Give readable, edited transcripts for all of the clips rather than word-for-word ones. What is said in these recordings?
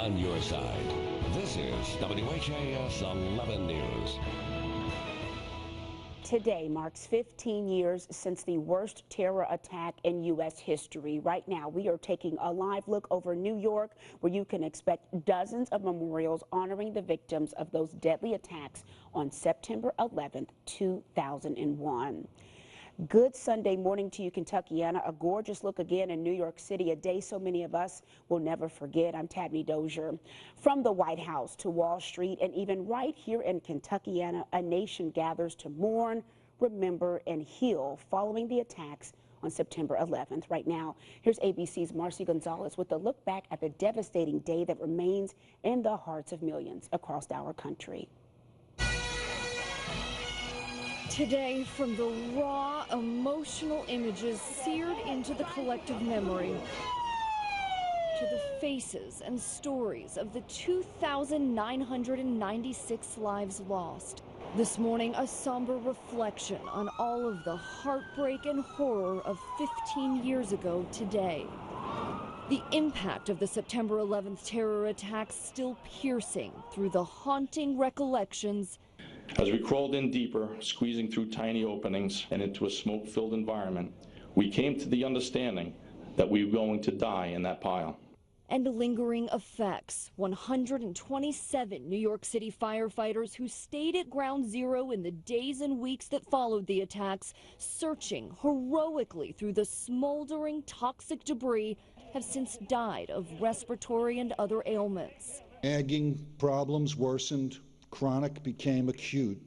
on your side. This is WHAS 11 News. Today marks 15 years since the worst terror attack in U.S. history. Right now, we are taking a live look over New York, where you can expect dozens of memorials honoring the victims of those deadly attacks on September 11th, 2001. Good Sunday morning to you, Kentuckiana. A gorgeous look again in New York City, a day so many of us will never forget. I'm Tabney Dozier. From the White House to Wall Street and even right here in Kentuckiana, a nation gathers to mourn, remember, and heal following the attacks on September 11th. Right now, here's ABC's Marcy Gonzalez with a look back at the devastating day that remains in the hearts of millions across our country. Today, from the raw, emotional images seared into the collective memory, to the faces and stories of the 2,996 lives lost. This morning, a somber reflection on all of the heartbreak and horror of 15 years ago today. The impact of the September 11th terror attacks still piercing through the haunting recollections. As we crawled in deeper, squeezing through tiny openings and into a smoke-filled environment, we came to the understanding that we were going to die in that pile. And lingering effects. 127 New York City firefighters who stayed at Ground Zero in the days and weeks that followed the attacks, searching heroically through the smoldering toxic debris, have since died of respiratory and other ailments. Nagging problems worsened. Chronic became acute,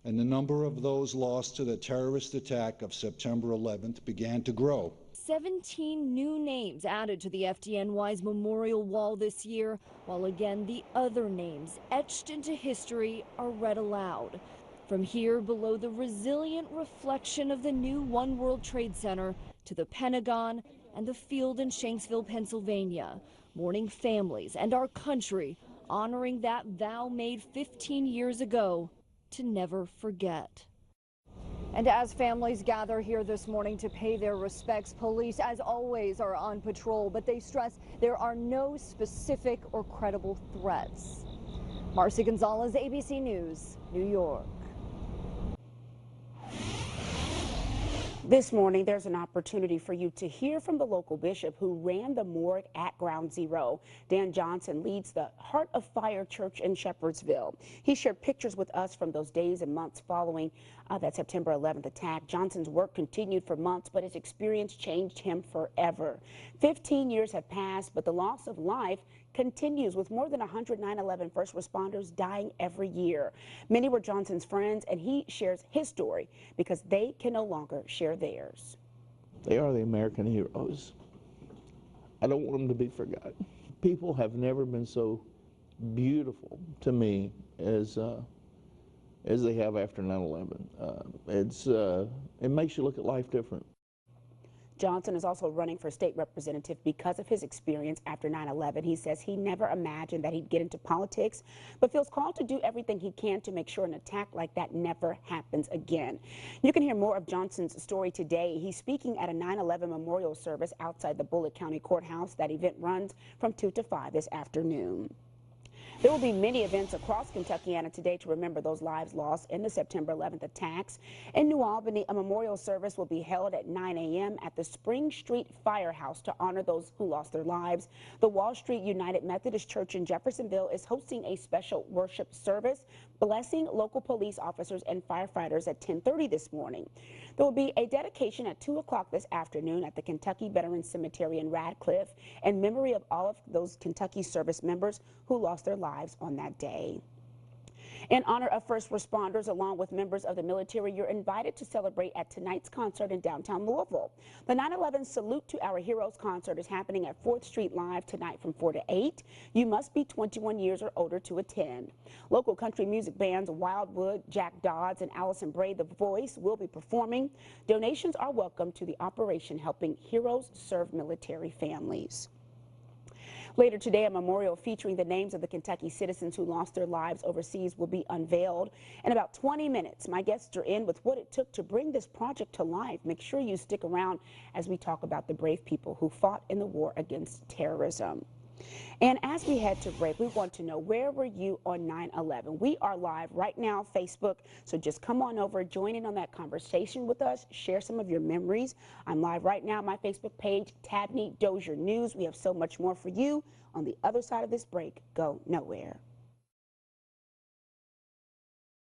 and the number of those lost to the terrorist attack of September 11th began to grow. 17 new names added to the FDNY's memorial wall this year, while again the other names etched into history are read aloud. From here below the resilient reflection of the new One World Trade Center to the Pentagon and the field in Shanksville, Pennsylvania, mourning families and our country, honoring that vow made 15 years ago to never forget. And as families gather here this morning to pay their respects, police, as always, are on patrol, but they stress there are no specific or credible threats. Marcy Gonzalez, ABC News, New York. This morning, there's an opportunity for you to hear from the local bishop who ran the morgue at Ground Zero. Dan Johnson leads the Heart of Fire Church in Shepherdsville. He shared pictures with us from those days and months following that September 11th attack. Johnson's work continued for months, but his experience changed him forever. 15 years have passed, but the loss of life continues, with more than 100 9/11 first responders dying every year. Many were Johnson's friends, and he shares his story because they can no longer share theirs. They are the American heroes. I don't want them to be forgotten. People have never been so beautiful to me as they have after 9/11. It makes you look at life different. Johnson is also running for state representative because of his experience after 9/11. He says he never imagined that he'd get into politics, but feels called to do everything he can to make sure an attack like that never happens again. You can hear more of Johnson's story today. He's speaking at a 9/11 memorial service outside the Bullitt County Courthouse. That event runs from 2 to 5 this afternoon. There will be many events across Kentuckiana today to remember those lives lost in the September 11th attacks. In New Albany, a memorial service will be held at 9 a.m. at the Spring Street Firehouse to honor those who lost their lives. The Wall Street United Methodist Church in Jeffersonville is hosting a special worship service, blessing local police officers and firefighters at 10:30 this morning. There will be a dedication at 2 o'clock this afternoon at the Kentucky Veterans Cemetery in Radcliffe in memory of all of those Kentucky service members who lost their lives on that day. In honor of first responders, along with members of the military, you're invited to celebrate at tonight's concert in downtown Louisville. The 9/11 Salute to Our Heroes concert is happening at 4th Street Live tonight from 4 to 8. You must be 21 years or older to attend. Local country music bands Wildwood, Jack Dodds, and Allison Bray, The Voice, will be performing. Donations are welcome to the operation helping heroes serve military families. Later today, a memorial featuring the names of the Kentucky citizens who lost their lives overseas will be unveiled. In about 20 minutes, my guests are in with what it took to bring this project to life. Make sure you stick around as we talk about the brave people who fought in the war against terrorism. And as we head to break, we want to know, where were you on 9/11? We are live right now, Facebook, so just come on over, join in on that conversation with us, share some of your memories. I'm live right now on my Facebook page, Tabney Dozier News. We have so much more for you on the other side of this break. Go nowhere.